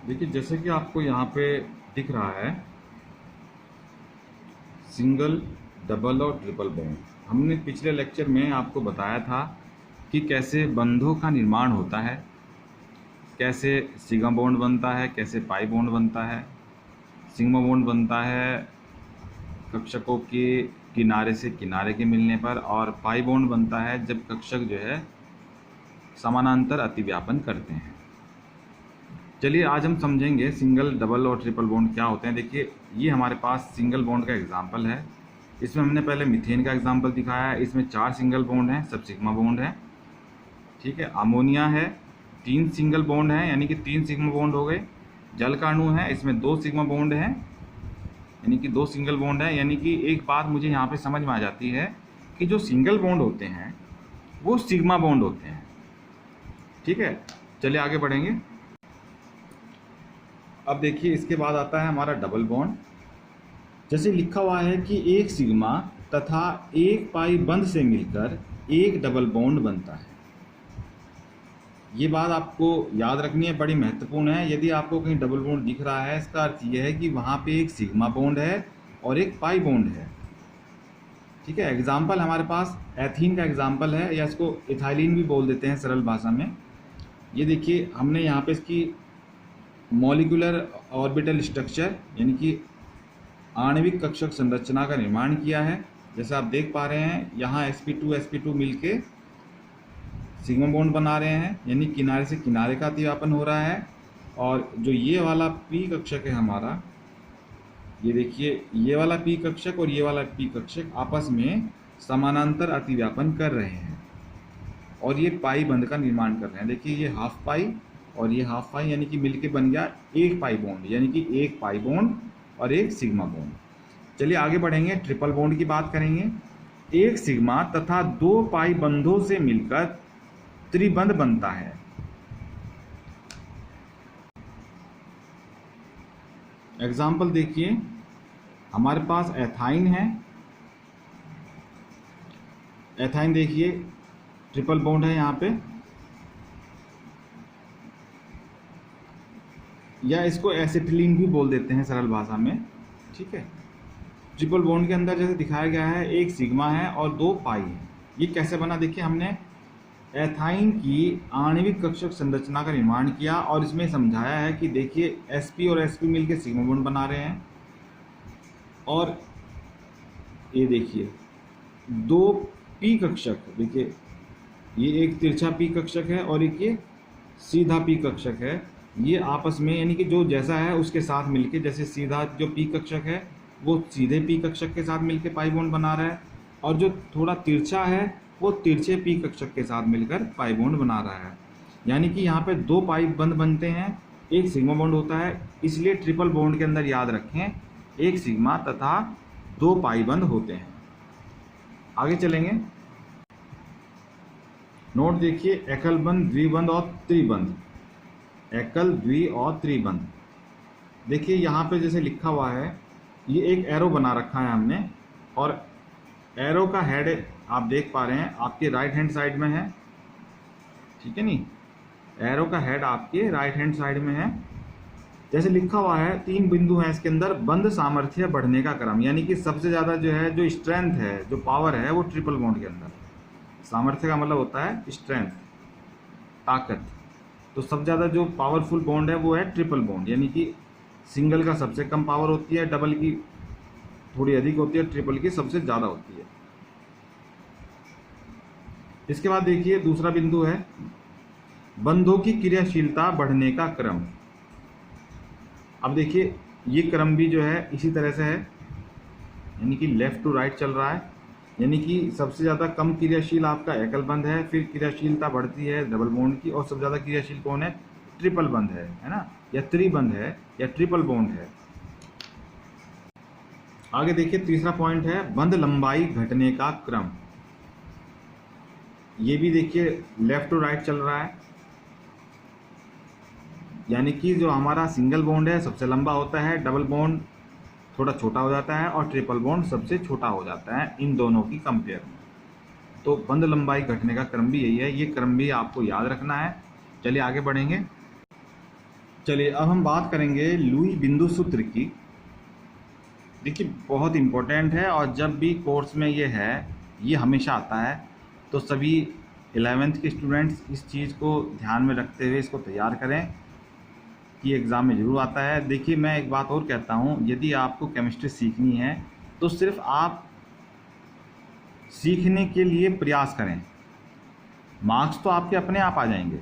देखिए, जैसे कि आपको यहाँ पे दिख रहा है सिंगल, डबल और ट्रिपल बॉन्ड। हमने पिछले लेक्चर में आपको बताया था कि कैसे बंधों का निर्माण होता है, कैसे सिग्मा बॉन्ड बनता है, कैसे पाई बॉन्ड बनता है। सिग्मा बॉन्ड बनता है कक्षकों के किनारे से किनारे के मिलने पर, और पाई बॉन्ड बनता है जब कक्षक जो है समानांतर अतिव्यापन करते हैं। चलिए आज हम समझेंगे सिंगल, डबल और ट्रिपल बॉन्ड क्या होते हैं। देखिए, ये हमारे पास सिंगल बॉन्ड का एग्जाम्पल है। इसमें हमने पहले मीथेन का एग्जाम्पल दिखाया है। इसमें 4 सिंगल बॉन्ड हैं, सब सिग्मा बॉन्ड है। ठीक है। अमोनिया है, 3 सिंगल बॉन्ड हैं, यानी कि 3 सिग्मा बॉन्ड हो गए। जल का अणु है, इसमें 2 सिग्मा बॉन्ड हैं, यानी कि 2 सिंगल बॉन्ड है। यानी कि एक बात मुझे यहाँ पे समझ में आ जाती है कि जो सिंगल बॉन्ड होते हैं वो सिग्मा बॉन्ड होते हैं। ठीक है, चलिए आगे बढ़ेंगे। अब देखिए, इसके बाद आता है हमारा डबल बॉन्ड। जैसे लिखा हुआ है कि एक सिग्मा तथा एक पाई बंध से मिलकर एक डबल बॉन्ड बनता है। ये बात आपको याद रखनी है, बड़ी महत्वपूर्ण है। यदि आपको कहीं डबल बॉन्ड दिख रहा है, इसका अर्थ यह है कि वहाँ पे एक सिग्मा बॉन्ड है और एक पाई बॉन्ड है। ठीक है। एग्जाम्पल हमारे पास एथीन का एग्जाम्पल है, या इसको इथाइलिन भी बोल देते हैं सरल भाषा में। ये देखिए, हमने यहाँ पे इसकी मॉलिक्यूलर ऑर्बिटल स्ट्रक्चर यानी कि आणविक कक्षक संरचना का निर्माण किया है। जैसे आप देख पा रहे हैं, यहाँ sp2 मिलके सिग्मा बॉन्ड बना रहे हैं, यानी किनारे से किनारे का अतिव्यापन हो रहा है। और जो ये वाला p कक्षक है हमारा, ये देखिए, ये वाला p कक्षक और ये वाला p कक्षक आपस में समानांतर अतिव्यापन कर रहे हैं और ये पाई बंध का निर्माण कर रहे हैं। देखिए, ये हाफ पाई और ये हाफ पाई, यानी कि मिलके बन गया एक पाई बॉन्ड, यानी कि एक पाई बॉन्ड और एक सिग्मा बॉन्ड। चलिए आगे बढ़ेंगे, ट्रिपल बॉन्ड की बात करेंगे। एक सिग्मा तथा 2 पाई बंधों से मिलकर त्रिबंध बनता है। एग्जाम्पल देखिए, हमारे पास एथाइन है। एथाइन देखिए, ट्रिपल बॉन्ड है यहाँ पे, या इसको एसिटिलीन भी बोल देते हैं सरल भाषा में। ठीक है। ट्रिपल बॉन्ड के अंदर जैसे दिखाया गया है, एक सिग्मा है और 2 पाई है। ये कैसे बना? देखिए, हमने एथाइन की आणविक कक्षक संरचना का निर्माण किया और इसमें समझाया है कि देखिए, sp और sp मिलकर सिग्मा बॉन्ड बना रहे हैं। और ये देखिए, 2 p कक्षक, देखिए ये एक तिरछा p कक्षक है और एक ये सीधा p कक्षक है। ये आपस में, यानी कि जो जैसा है उसके साथ मिलके, जैसे सीधा जो p कक्षक है वो सीधे p कक्षक के साथ मिलके पाई बॉन्ड बना रहा है, और जो थोड़ा तिरछा है वो तिरछे p कक्षक के साथ मिलकर पाई बॉन्ड बना रहा है। यानी कि यहाँ पे 2 पाई बंध बनते हैं, एक सिग्मा बॉन्ड होता है। इसलिए ट्रिपल बॉन्ड के अंदर याद रखें, एक सिग्मा तथा 2 पाई बंध होते हैं। आगे चलेंगे, नोट देखिए, एकल बंध, द्विबंध और त्रिबंध। एकल, द्वि और त्रिबंध। देखिए, यहाँ पे जैसे लिखा हुआ है, ये एक एरो बना रखा है हमने, और एरो का हेड आप देख पा रहे हैं आपके राइट हैंड साइड में है। ठीक है नी, एरो का हेड आपके राइट हैंड साइड में है। जैसे लिखा हुआ है, 3 बिंदु हैं इसके अंदर। बंध सामर्थ्य बढ़ने का क्रम, यानी कि सबसे ज़्यादा जो है, जो स्ट्रेंथ है, जो पावर है, वो ट्रिपल बॉन्ड के अंदर। सामर्थ्य का मतलब होता है स्ट्रेंथ, ताकत। तो सबसे ज़्यादा जो पावरफुल बॉन्ड है वो है ट्रिपल बॉन्ड, यानी कि सिंगल का सबसे कम पावर होती है, डबल की थोड़ी अधिक होती है, ट्रिपल की सबसे ज़्यादा होती है। इसके बाद देखिए, दूसरा बिंदु है बंधों की क्रियाशीलता बढ़ने का क्रम। अब देखिए, ये क्रम भी जो है इसी तरह से है, यानी कि लेफ्ट टू राइट चल रहा है। यानी कि सबसे ज़्यादा कम क्रियाशील आपका एकल बंध है, फिर क्रियाशीलता बढ़ती है डबल बॉन्ड की, और सबसे ज़्यादा क्रियाशील कौन है? ट्रिपल बंध है ना, या त्रिबंध है, या ट्रिपल बॉन्ड है। आगे देखिए, तीसरा पॉइंट है बंध लंबाई घटने का क्रम। ये भी देखिए लेफ्ट टू राइट चल रहा है, यानी कि जो हमारा सिंगल बॉन्ड है सबसे लंबा होता है, डबल बॉन्ड थोड़ा छोटा हो जाता है, और ट्रिपल बॉन्ड सबसे छोटा हो जाता है इन दोनों की कंपेयर में। तो बंध लंबाई घटने का क्रम भी यही है, ये क्रम भी आपको याद रखना है। चलिए आगे बढ़ेंगे। चलिए अब हम बात करेंगे लुई बिंदु सूत्र की। देखिए बहुत इम्पोर्टेंट है और जब भी कोर्स में ये है, ये हमेशा आता है, तो सभी 11th के स्टूडेंट्स इस चीज़ को ध्यान में रखते हुए इसको तैयार करें कि एग्ज़ाम में ज़रूर आता है। देखिए मैं एक बात और कहता हूँ, यदि आपको केमिस्ट्री सीखनी है तो सिर्फ आप सीखने के लिए प्रयास करें, मार्क्स तो आपके अपने आप आ जाएंगे,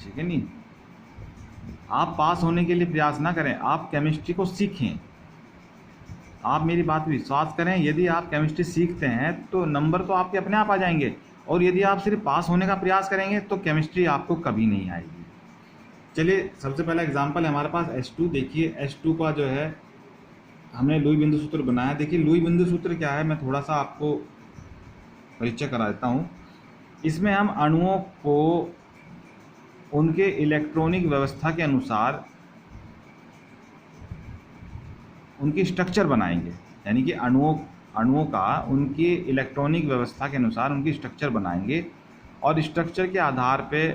ठीक है नहीं। आप पास होने के लिए प्रयास ना करें, आप केमिस्ट्री को सीखें। आप मेरी बात पर विश्वास करें, यदि आप केमिस्ट्री सीखते हैं तो नंबर तो आपके अपने आप आ जाएंगे, और यदि आप सिर्फ पास होने का प्रयास करेंगे तो केमिस्ट्री आपको कभी नहीं आएगी। चलिए सबसे पहला एग्जांपल है हमारे पास H2। देखिए H2 का जो है हमने लुई बिंदु सूत्र बनाया। देखिए लुई बिंदु सूत्र क्या है, मैं थोड़ा सा आपको परिचय करा देता हूँ। इसमें हम अणुओं को उनके इलेक्ट्रॉनिक व्यवस्था के अनुसार उनकी स्ट्रक्चर बनाएंगे, यानी कि अणुओं का उनकी इलेक्ट्रॉनिक व्यवस्था के अनुसार उनकी स्ट्रक्चर बनाएंगे, और स्ट्रक्चर के आधार पे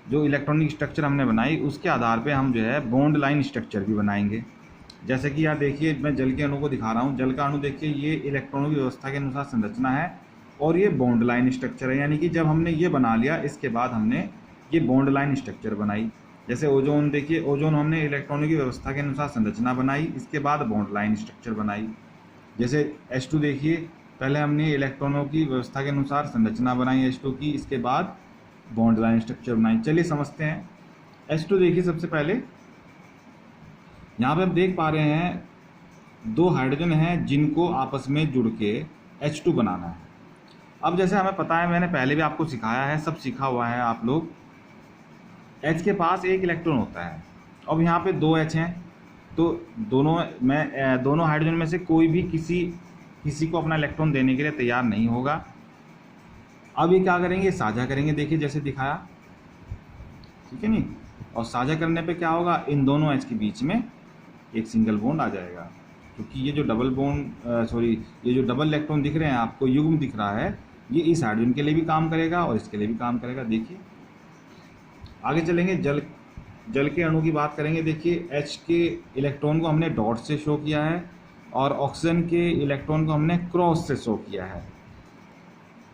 जो इलेक्ट्रॉनिक स्ट्रक्चर हमने बनाई उसके आधार पे हम जो है बॉन्ड लाइन स्ट्रक्चर भी बनाएंगे। जैसे कि यहाँ देखिए मैं जल के अणु को दिखा रहा हूँ। जल का अणु देखिए ये इलेक्ट्रॉनों की व्यवस्था के अनुसार संरचना है और ये बॉन्ड लाइन स्ट्रक्चर है, यानी कि जब हमने ये बना लिया इसके बाद हमने ये बॉन्ड लाइन स्ट्रक्चर बनाई। जैसे ओजोन, देखिए ओजोन हमने इलेक्ट्रॉनों की व्यवस्था के अनुसार संरचना बनाई, इसके बाद बॉन्ड लाइन स्ट्रक्चर बनाई। जैसे H2 देखिए, पहले हमने इलेक्ट्रॉनों की व्यवस्था के अनुसार संरचना बनाई H2 की, इसके बाद बॉन्ड लाइन स्ट्रक्चर बनाई। चलिए समझते हैं। H2 देखिए सबसे पहले यहाँ पे आप देख पा रहे हैं दो हाइड्रोजन हैं जिनको आपस में जुड़ के H2 बनाना है। अब जैसे हमें पता है, मैंने पहले भी आपको सिखाया है, सब सीखा हुआ है आप लोग, H के पास एक इलेक्ट्रॉन होता है। अब यहाँ पे दो H हैं, तो दोनों हाइड्रोजन में से कोई भी किसी को अपना इलेक्ट्रॉन देने के लिए तैयार नहीं होगा। अब ये क्या करेंगे, साझा करेंगे, देखिए जैसे दिखाया, ठीक है नहीं। और साझा करने पे क्या होगा, इन दोनों H के बीच में एक सिंगल बॉन्ड आ जाएगा, क्योंकि ये जो ये जो डबल इलेक्ट्रॉन दिख रहे हैं आपको, युग्म दिख रहा है, ये इस हाइड्रोजन के लिए भी काम करेगा और इसके लिए भी काम करेगा। देखिए आगे चलेंगे, जल के अणु की बात करेंगे। देखिए H के इलेक्ट्रॉन को हमने डॉट से शो किया है और ऑक्सीजन के इलेक्ट्रॉन को हमने क्रॉस से शो किया है।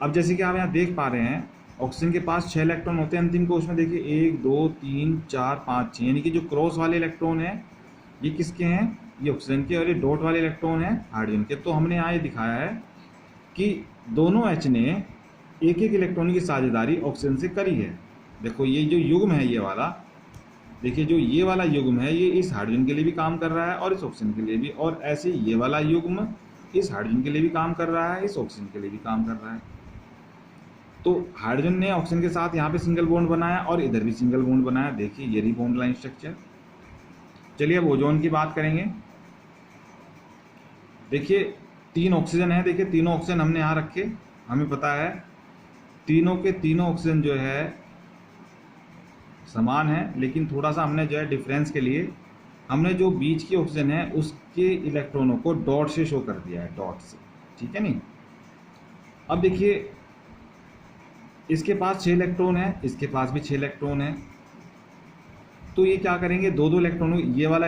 अब जैसे कि आप यहाँ देख पा रहे हैं, ऑक्सीजन के पास 6 इलेक्ट्रॉन होते हैं अंतिम कोश में। देखिए 1 2 3 4 5 6, यानी कि जो क्रॉस वाले इलेक्ट्रॉन हैं ये किसके हैं, ये ऑक्सीजन के, और ये डॉट वाले इलेक्ट्रॉन हैं हाइड्रोजन के। तो हमने यहाँ ये दिखाया है कि दोनों H ने एक एक इलेक्ट्रॉन की साझेदारी ऑक्सीजन से करी है। देखो ये जो युग्म है ये वाला, देखिए जो ये वाला युग्म है ये इस हाइड्रोजन के लिए भी काम कर रहा है और इस ऑक्सीजन के लिए भी, और ऐसे ये वाला युग्म इस हाइड्रोजन के लिए भी काम कर रहा है, इस ऑक्सीजन के लिए भी काम कर रहा है। तो हाइड्रोजन ने ऑक्सीजन के साथ यहाँ पे सिंगल बॉन्ड बनाया और इधर भी सिंगल बॉन्ड बनाया। देखिए ये रही बॉन्ड लाइन स्ट्रक्चर। चलिए अब ओजोन की बात करेंगे। देखिए 3 ऑक्सीजन है, देखिए तीनों ऑक्सीजन हमने यहाँ रखे। हमें पता है तीनों के तीनों ऑक्सीजन जो है समान है, लेकिन थोड़ा सा हमने जो है डिफरेंस के लिए हमने जो बीच की ऑक्सीजन है उसके इलेक्ट्रॉनों को डॉट से शो कर दिया है, डॉट से, ठीक है नहीं। अब देखिए इसके पास 6 इलेक्ट्रॉन है, इसके पास भी 6 इलेक्ट्रॉन है, तो ये क्या करेंगे, दो इलेक्ट्रॉनों, ये वाला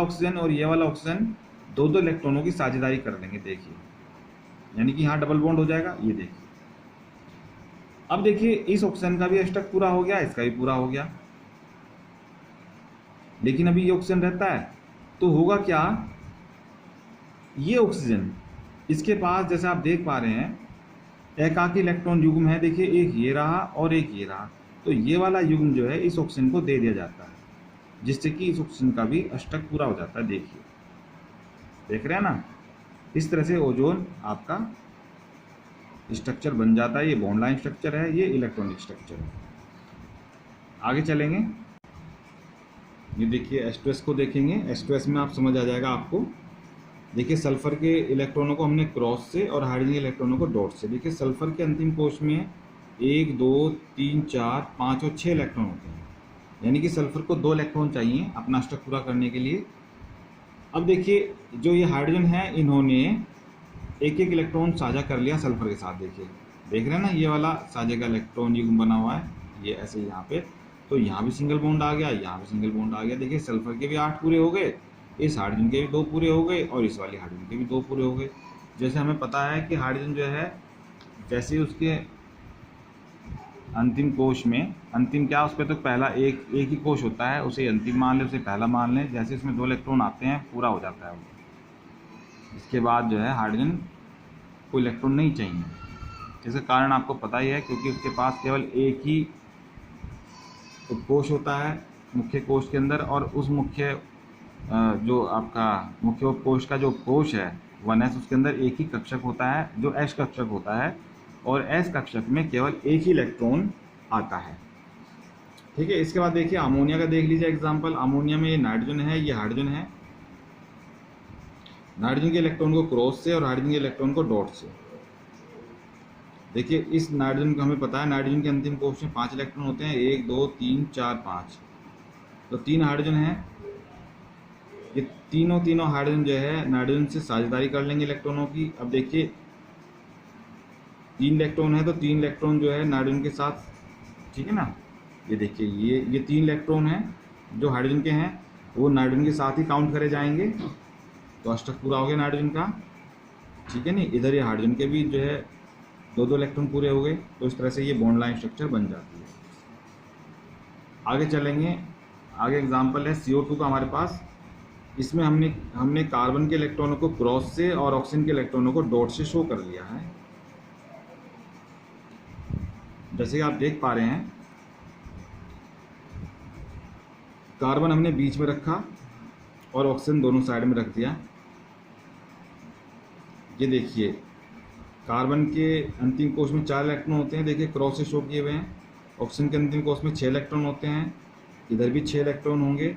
ऑक्सीजन और ये वाला ऑक्सीजन दो इलेक्ट्रॉनों की साझेदारी कर लेंगे। देखिए यानी कि यहाँ डबल बॉन्ड हो जाएगा, ये देखिए। अब देखिए इस ऑक्सीजन का भी अष्टक पूरा हो गया, इसका भी पूरा हो गया, लेकिन अभी ये ऑक्सीजन रहता है, तो होगा क्या, ये ऑक्सीजन इसके पास जैसे आप देख पा रहे हैं एकाकी इलेक्ट्रॉन युग्म है। देखिए एक ये रहा और एक ये रहा, तो ये वाला युग्म जो है इस ऑक्सीजन को दे दिया जाता है, जिससे कि इस ऑक्सीजन का भी अष्टक पूरा हो जाता है। देखिए देख रहे हैं ना, इस तरह से ओजोन आपका स्ट्रक्चर बन जाता है। ये बॉन्ड लाइन स्ट्रक्चर है, ये इलेक्ट्रॉनिक स्ट्रक्चर है। आगे चलेंगे, ये देखिए H2S को देखेंगे। H2S में आप समझ आ जाएगा आपको। देखिए सल्फर के इलेक्ट्रॉनों को हमने क्रॉस से और हाइड्रोजन के इलेक्ट्रॉनों को डॉट से। देखिए सल्फर के अंतिम कोश में 1 2 3 4 5 और 6 इलेक्ट्रॉन होते हैं, यानी कि सल्फर को 2 इलेक्ट्रॉन चाहिए अपना अष्टक पूरा करने के लिए। अब देखिए जो ये हाइड्रोजन है इन्होंने एक एक इलेक्ट्रॉन साझा कर लिया सल्फर के साथ। देखिए देख रहे हैं ना, ये वाला साझे का इलेक्ट्रॉन युग्म बना हुआ है, ये ऐसे यहाँ पे तो यहाँ भी सिंगल बॉन्ड आ गया, यहाँ भी सिंगल बॉन्ड आ गया। देखिए सल्फर के भी 8 पूरे हो गए, इस हाइड्रोजन के भी 2 पूरे हो गए और इस वाली हाइड्रोजन के भी 2 पूरे हो गए। जैसे हमें पता है कि हाइड्रोजन जो है जैसे उसके अंतिम कोश में, अंतिम क्या उस पर तो पहला एक ही कोश होता है, उसे अंतिम मान लें, उसे पहला मान लें। जैसे इसमें 2 इलेक्ट्रॉन आते हैं पूरा हो जाता है वो। इसके बाद जो है हाइड्रोजन को इलेक्ट्रॉन नहीं चाहिए, जिसका कारण आपको पता ही है, क्योंकि उसके पास केवल एक ही कोश होता है मुख्य कोश के अंदर, और उस मुख्य जो आपका मुख्य कोश का जो कोश है 1s, उसके अंदर एक ही कक्षक होता है जो एस कक्षक होता है, और एस कक्षक में केवल एक ही इलेक्ट्रॉन आता है। ठीक है। इसके बाद देखिए अमोनिया का देख लीजिए एग्जांपल। अमोनिया में ये नाइट्रोजन है, ये हाइड्रोजन है। नाइट्रोजन के इलेक्ट्रॉन को क्रॉस से और हाइड्रोजन के इलेक्ट्रॉन को डॉट से। देखिए इस नाइट्रोजन को हमें पता है नाइट्रोजन के अंतिम कोश में 5 इलेक्ट्रॉन होते हैं, 1 2 3 4 5, तो 3 हाइड्रोजन है। ये तीनों हाइड्रोजन जो है नाइट्रोजन से साझेदारी कर लेंगे इलेक्ट्रॉनों की। अब देखिए 3 इलेक्ट्रॉन है, तो 3 इलेक्ट्रॉन जो है नाइट्रोजन के साथ, ठीक है ना। ये देखिए ये 3 इलेक्ट्रॉन हैं जो हाइड्रोजन के हैं, वो नाइट्रोजन के साथ ही काउंट करे जाएंगे, तो अष्टक पूरा हो गया नाइट्रोजन का। ठीक है नहीं। इधर ये हाइड्रोजन के भी जो है 2 इलेक्ट्रॉन पूरे हो गए, तो इस तरह से ये बॉन्ड लाइन स्ट्रक्चर बन जाती है। आगे चलेंगे, आगे एग्जाम्पल है CO2 का हमारे पास। इसमें हमने कार्बन के इलेक्ट्रॉनों को क्रॉस से और ऑक्सीजन के इलेक्ट्रॉनों को डॉट से शो कर लिया है। जैसे कि आप देख पा रहे हैं कार्बन हमने बीच में रखा और ऑक्सीजन दोनों साइड में रख दिया। ये देखिए कार्बन के अंतिम कोश में 4 इलेक्ट्रॉन होते हैं, देखिए क्रॉस से शो किए हुए हैं। ऑक्सीजन के अंतिम कोश में 6 इलेक्ट्रॉन होते हैं, इधर भी 6 इलेक्ट्रॉन होंगे।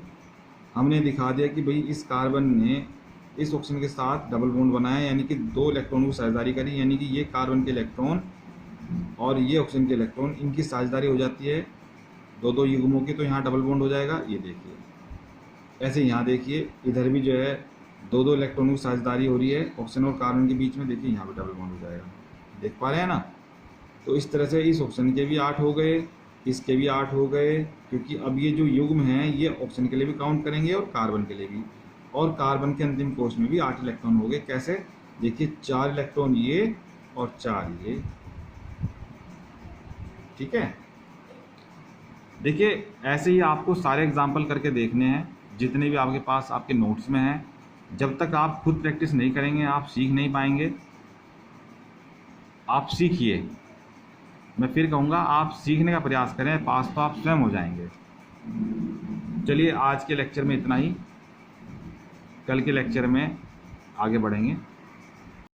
हमने दिखा दिया कि भाई इस कार्बन ने इस ऑक्सीजन के साथ डबल बॉन्ड बनाया, यानी कि 2 इलेक्ट्रॉन की साझेदारी करी, यानी कि ये कार्बन के इलेक्ट्रॉन और ये ऑक्सीजन के इलेक्ट्रॉन, इनकी साझेदारी हो जाती है 2 युग्मों की, तो यहाँ डबल बॉन्ड हो जाएगा। ये देखिए ऐसे यहाँ देखिए इधर भी जो है 2 इलेक्ट्रॉनों की साझेदारी हो रही है ऑक्सीजन और कार्बन के बीच में, देखिए यहाँ पे डबल बॉन्ड हो जाएगा। देख पा रहे हैं ना। तो इस तरह से इस ऑक्सीजन के भी 8 हो गए, इसके भी 8 हो गए, क्योंकि अब ये जो युग्म हैं ये ऑक्सीजन के लिए भी काउंट करेंगे और कार्बन के लिए भी, और कार्बन के अंतिम कोश में भी 8 इलेक्ट्रॉन हो गए। कैसे? देखिए 4 इलेक्ट्रॉन ये और 4 ये। ठीक है। देखिए ऐसे ही आपको सारे एग्जाम्पल करके देखने हैं, जितने भी आपके पास आपके नोट्स में हैं। जब तक आप खुद प्रैक्टिस नहीं करेंगे आप सीख नहीं पाएंगे। आप सीखिए, मैं फिर कहूँगा आप सीखने का प्रयास करें, पास तो आप स्वयं हो जाएंगे। चलिए आज के लेक्चर में इतना ही, कल के लेक्चर में आगे बढ़ेंगे।